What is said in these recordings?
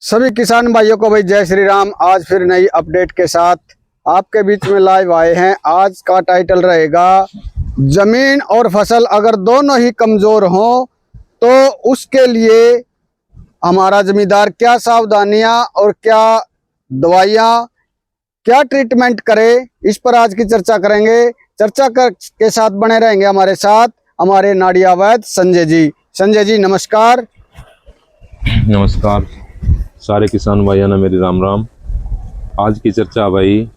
सभी किसान भाइयों को भाई जय श्री राम। आज फिर नई अपडेट के साथ आपके बीच में लाइव आए हैं। आज का टाइटल रहेगा जमीन और फसल अगर दोनों ही कमजोर हों तो उसके लिए हमारा जमींदार क्या सावधानियां और क्या दवाइयां, क्या ट्रीटमेंट करे, इस पर आज की चर्चा करेंगे। के साथ बने रहेंगे हमारे साथ हमारे नाड़िया वैद्य संजय जी। संजय जी नमस्कार। नमस्कार सारे किसान भाइयों ने मेरी राम राम। आज की चर्चा भाई,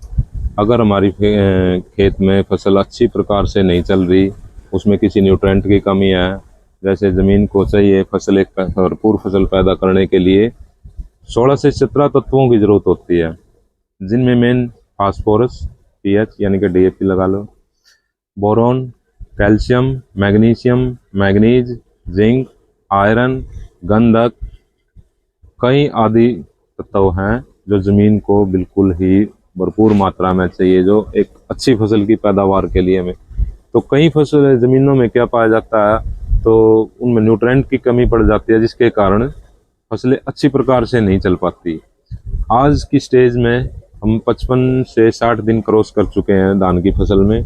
अगर हमारी खेत में फसल अच्छी प्रकार से नहीं चल रही, उसमें किसी न्यूट्रेंट की कमी है, जैसे ज़मीन को चाहिए फसल एक भरपूर फसल पैदा करने के लिए 16 से 17 तत्वों की ज़रूरत होती है, जिनमें मेन फास्फोरस, पीएच यानी कि डीएपी लगा लो, boron, calcium, magnesium, manganese, zinc, iron, गंधक, कई आदि तत्व हैं जो ज़मीन को बिल्कुल ही भरपूर मात्रा में चाहिए, जो एक अच्छी फसल की पैदावार के लिए में। तो कई फसल ज़मीनों में क्या पाया जाता है, तो उनमें न्यूट्रेंट की कमी पड़ जाती है, जिसके कारण फसलें अच्छी प्रकार से नहीं चल पाती। आज की स्टेज में हम 55 से 60 दिन क्रॉस कर चुके हैं धान की फसल में,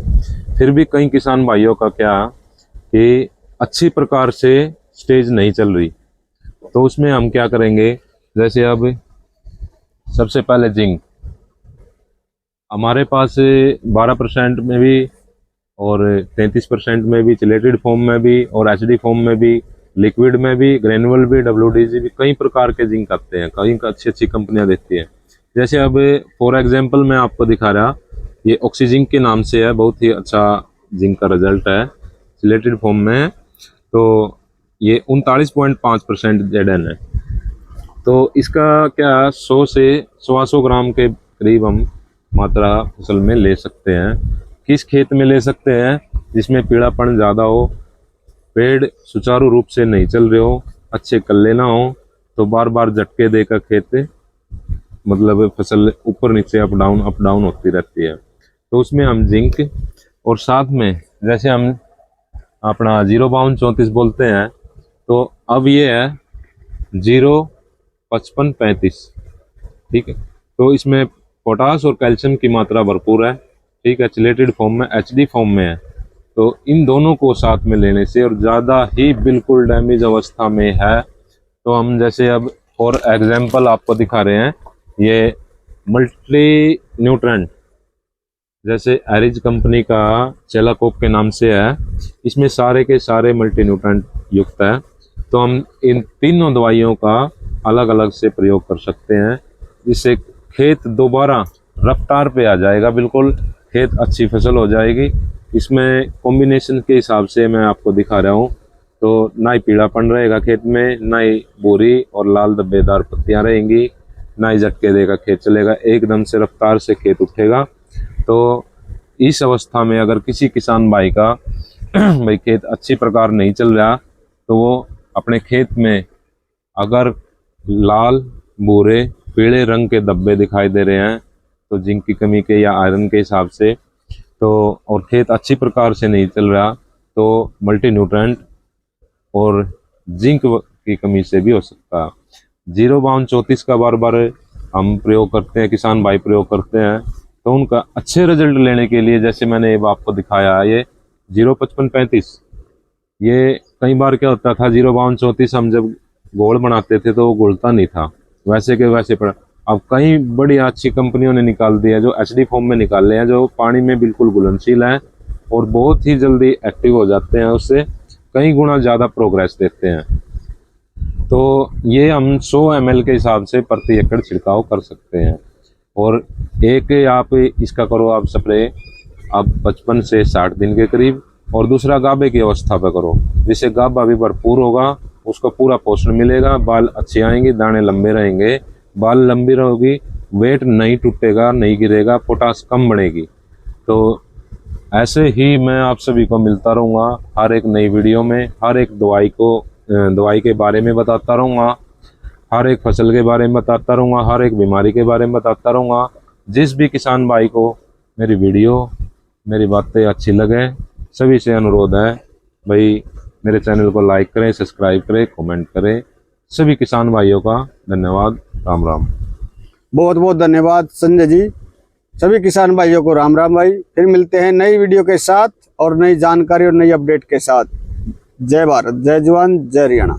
फिर भी कई किसान भाइयों का क्या कि अच्छी प्रकार से स्टेज नहीं चल रही। तो उसमें हम क्या करेंगे, जैसे अब सबसे पहले जिंक हमारे पास 12% में भी और 33% में भी, चिलेटेड फॉर्म में भी और एचडी फॉर्म में भी, लिक्विड में भी, ग्रेनुअल भी, डब्ल्यूडीजी भी, कई प्रकार के जिंक आते हैं, कई अच्छी अच्छी कंपनियां देती हैं। जैसे अब फॉर एग्जांपल मैं आपको दिखा रहा, ये ऑक्सीजिंक के नाम से है, बहुत ही अच्छा जिंक का रिजल्ट है, चिलेटेड फॉर्म में है। तो ये 39.5% जेडन है। तो इसका क्या 100 से 125 ग्राम के करीब हम मात्रा फसल में ले सकते हैं। किस खेत में ले सकते हैं? जिसमें पीड़ापन ज़्यादा हो, पेड़ सुचारू रूप से नहीं चल रहे हो, अच्छे कल्ले ना हो, तो बार बार झटके देकर खेत मतलब फसल ऊपर नीचे अप डाउन होती रहती है। तो उसमें हम जिंक और साथ में जैसे हम अपना 0 बाउंड 34 बोलते हैं, तो अब ये है 0-55-35, ठीक है। तो इसमें पोटास और कैल्शियम की मात्रा भरपूर है, ठीक है, चिलेटेड फॉर्म में, एचडी फॉर्म में है। तो इन दोनों को साथ में लेने से, और ज़्यादा ही बिल्कुल डैमेज अवस्था में है, तो हम जैसे अब फॉर एग्जांपल आपको दिखा रहे हैं, ये मल्टी न्यूट्रेंट जैसे एरिज कंपनी का चेलाकोप के नाम से है, इसमें सारे के सारे मल्टी न्यूट्रेंट युक्त है। तो हम इन तीनों दवाइयों का अलग अलग से प्रयोग कर सकते हैं, जिससे खेत दोबारा रफ्तार पे आ जाएगा, बिल्कुल खेत अच्छी फसल हो जाएगी। इसमें कॉम्बिनेशन के हिसाब से मैं आपको दिखा रहा हूँ, तो ना ही पीड़ापन रहेगा खेत में, ना ही बोरी और लाल धब्बेदार पत्तियाँ रहेंगी, ना ही झटके देगा खेत चलेगा, एकदम से रफ्तार से खेत उठेगा। तो इस अवस्था में अगर किसी किसान भाई का भाई खेत अच्छी प्रकार नहीं चल रहा, तो वो अपने खेत में अगर लाल, भूरे, पीले रंग के धब्बे दिखाई दे रहे हैं, तो जिंक की कमी के या आयरन के हिसाब से, तो और खेत अच्छी प्रकार से नहीं चल रहा, तो मल्टी न्यूट्रेंट और जिंक की कमी से भी हो सकता है। 0 बाउंड 34 का बार बार हम प्रयोग करते हैं, किसान भाई प्रयोग करते हैं, तो उनका अच्छे रिजल्ट लेने के लिए, जैसे मैंने आपको दिखाया, ये 0-55-35, ये कई बार क्या होता था, 0 बाउंड 34 हम जब घोल बनाते थे तो वो घुलता नहीं था, वैसे के वैसे पड़ा। अब कई बड़ी अच्छी कंपनियों ने निकाल दिया, जो एचडी फॉर्म में निकाले हैं, जो पानी में बिल्कुल घुलनशील है और बहुत ही जल्दी एक्टिव हो जाते हैं, उससे कई गुना ज़्यादा प्रोग्रेस देते हैं। तो ये हम 100 ml के हिसाब से प्रति एकड़ छिड़काव कर सकते हैं। और एक आप इसका करो आप स्प्रे अब 55 से 60 दिन के करीब, और दूसरा गाभे की अवस्था पे करो, जिससे गाभा भी भरपूर होगा, उसको पूरा पोषण मिलेगा, बाल अच्छे आएंगे, दाने लंबे रहेंगे, बाल लंबी रहेगी, वेट नहीं टूटेगा, नहीं गिरेगा, पोटास कम बढ़ेगी। तो ऐसे ही मैं आप सभी को मिलता रहूँगा हर एक नई वीडियो में, हर एक दवाई के बारे में बताता रहूँगा, हर एक फसल के बारे में बताता रहूँगा, हर एक बीमारी के बारे में बताता रहूँगा। जिस भी किसान भाई को मेरी वीडियो, मेरी बातें अच्छी लगे, सभी से अनुरोध है भाई मेरे चैनल को लाइक करें, सब्सक्राइब करें, कमेंट करें, सभी किसान भाइयों का धन्यवाद। राम राम। बहुत बहुत धन्यवाद संजय जी। सभी किसान भाइयों को राम राम भाई। फिर मिलते हैं नई वीडियो के साथ और नई जानकारी और नई अपडेट के साथ। जय भारत, जय जवान, जय हरियाणा।